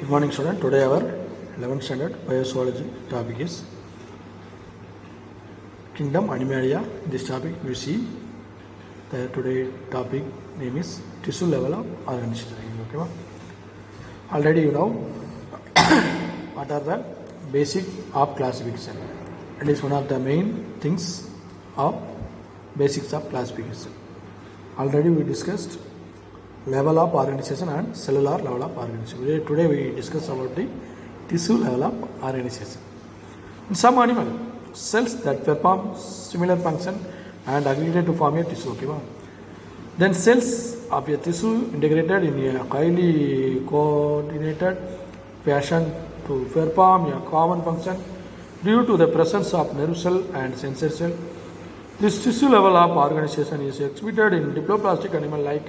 Good morning, student. Today our 11th standard biozoology topic is kingdom Animalia. This topic we see the today topic name is tissue level of organism. Okay, already you know what are the basic of classification. It is one of the main things of basics of classification. Already we discussed level of organization and cellular level of organization. Today we discuss about the tissue level of organization. In some animal cells that perform similar function and aggregate to form a tissue. Okay, then cells of a tissue integrated in a highly coordinated fashion to perform a common function due to the presence of nerve cell and sensory cell. This tissue level of organization is exhibited in diploplastic animal like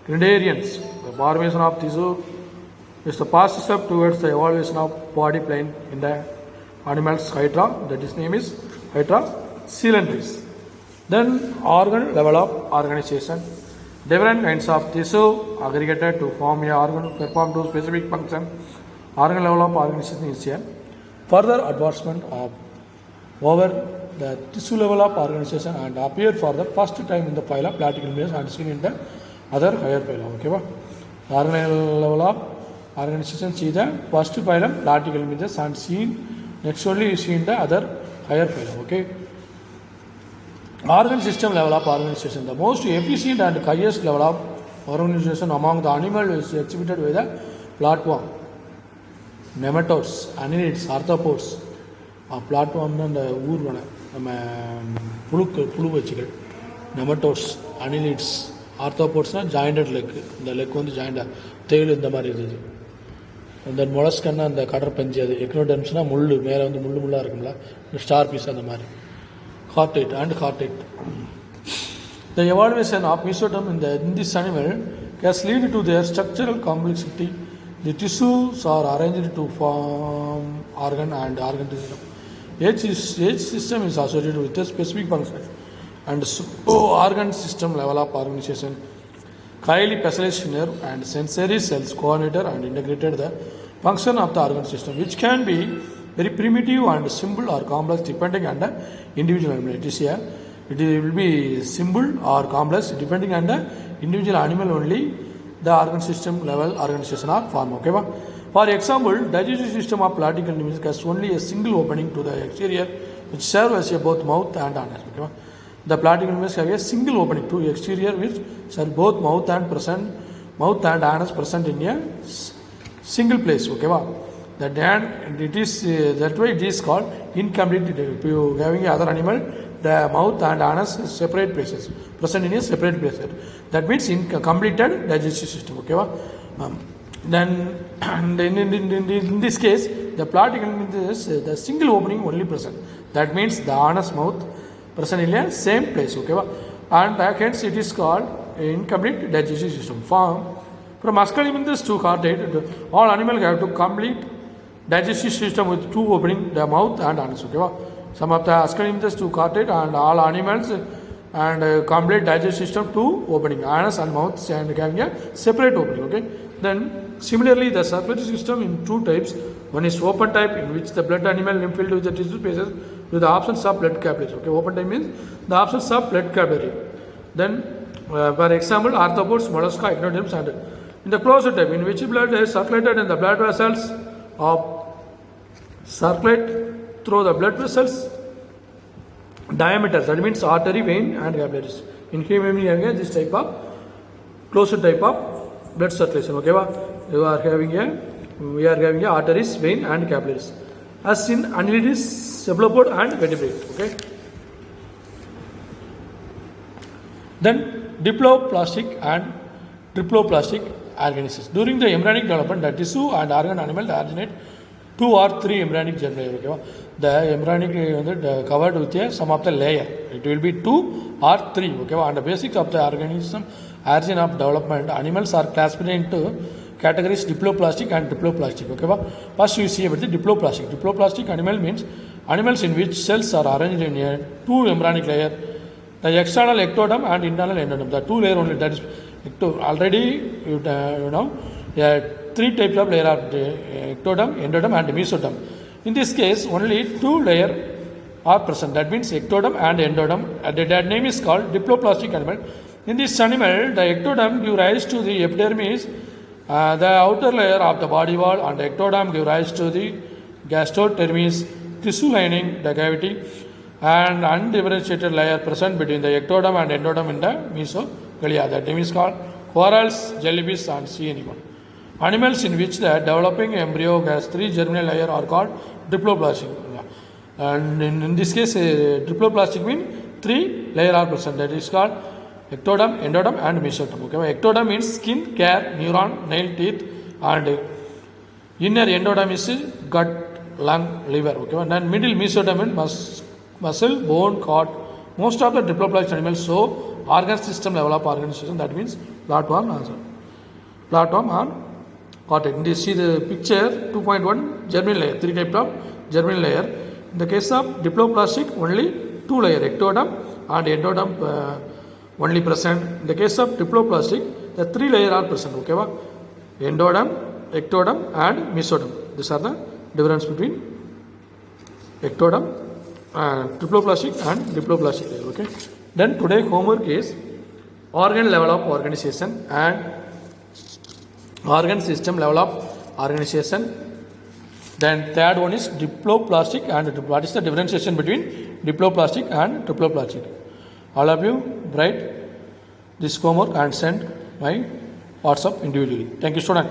cnidarians. The formation of tissue is the first step towards the evolution of body plane in the animal's hydra, that its name is hydra cylindris. Then organ level of organization. Different kinds of tissue aggregated to form a organ perform to specific function. Organ level of organization is here. Further advancement of over the tissue level of organization and appear for the first time in the phyla Platyhelminths and seen in the other higher phylum. Okay, organ level of organization see the first phylum Platyhelminths and seen next only you see in the other higher phylum. Okay, organ system level of organization. The most efficient and highest level of organization among the animal is exhibited by the platform, nematodes, annelids, arthropods. Platform and ஊர்வன நம்ம புழு வச்சுகள் nematodes, annelids, ஆர்த்தோபோட்ஸ்னால் jointed leg. இந்த leg வந்து ஜாயிண்டாக தேயில் இந்த மாதிரி இருக்குது. அந்த மொலஸ்கன்னா அந்த கடற்பஞ்சு, அது எக்னோடெர்ம்ஸ்னால் முள் மேலே வந்து முள்ளாக இருக்கும்ல, ஸ்டார் பீஸ் அந்த மாதிரி. ஹார்டேட் and ஹார்டேட். The evaluation of mesoderm in this animal has led to their structural complexity. The tissues are arranged to form organ and organ system. Each system is associated with a specific function and organ system level of organization. Highly specialized nerve and sensory cells coordinated and integrated the function of the organ system, which can be very primitive and simple or complex depending on the individual animal. It is here. It will be simple or complex depending on the individual animal only. The organ system level organization are formed. Okay, for example, digestive system of Platyhelminths has only a single opening to the exterior, which serves as a both mouth and anus. Okay, the Platyhelminths have a single opening to exterior, which serve both mouth and anus present in a single place. Okay, that it is that way it is called incomplete. If you having other animal, the mouth and anus separate places, present in a separate place. That means incompleted digestive system. Okay, then in this case, the Platyhelminths the single opening only present. That means the anus mouth present in a same place. Okay, and hence it is called incomplete digestive system. From Ascalipithecus to Chordate, all animals have to complete digestive system with two opening, the mouth and anus. Okay, some of the Ascalipithecus to Chordate and all animals and complete digestive system two opening, anus and mouth, and having a separate opening. Okay, then similarly the circulatory system in two types. One is open type, in which the blood animal lymph filled with the tissue spaces with the absence of blood capillaries. Okay, open type means the absence of blood capillary. Then for example, arthropods, mollusca, echinoderms, and in the closed type, in which blood is circulated in the blood vessels of circulate through the blood vessels diameters, that means artery, vein and capillaries. In human being again this type of closed type of blood circulation. Okay, we are having a arteries, vein and capillaries. As in annelids, cephalopod and vertebrate. Okay, then diploplastic and triploplastic organisms. During the embryonic development, the tissue and organ animal originate 2 or 3 embryonic germline. Okay, the embryonic covered with some of the layer. It will be 2 or 3. Okay, and the basics of the organism origin of development, animals are classified into categories diploplastic and triploplastic. Okay, first we see about the diploplastic. Diploplastic animal means animals in which cells are arranged in a 2 embryonic layer, the external ectoderm and internal endoderm. The 2 layer only, that is Already you know, three types of layer are ectoderm, endoderm and mesoderm. In this case, only two layers are present. That means ectoderm and endoderm. That name is called diploplastic animal. In this animal, the ectoderm gives rise to the epidermis, the outer layer of the body wall, and the ectoderm gives rise to the gastrodermis, tissue lining, the cavity, and undifferentiated layer present between the ectoderm and endoderm in the mesogalia. That name is called corals, jellyfish, and sea animal. Animals in which the developing embryo has three germinal layers are called diploplastic. And in this case, diploplastic means three layers are present. That is called ectoderm, endoderm, and mesoderm. Okay, ectoderm means skin, hair, neuron, nail, teeth, and inner endoderm is gut, lung, liver. Okay, and then middle mesoderm means muscle, bone, cord. Most of the diploplastic animals show organ system level of organization. That means flatworm also. Flatworm and cotton. You see the picture 2.1 germinal layer, three types of germinal layer. In the case of diploplastic, only two layer, ectoderm and endoderm only present. In the case of diploplastic, the three layer are present. Okay, endoderm, ectoderm and mesoderm. These are the difference between ectoderm, diploplastic and diploplastic layer. Okay. Then today homework is organ level of organization and organ system level of organization. Then third one is diploplastic and what is the differentiation between diploplastic and triploplastic. All of you write this homework and send my WhatsApp individually. Thank you, student.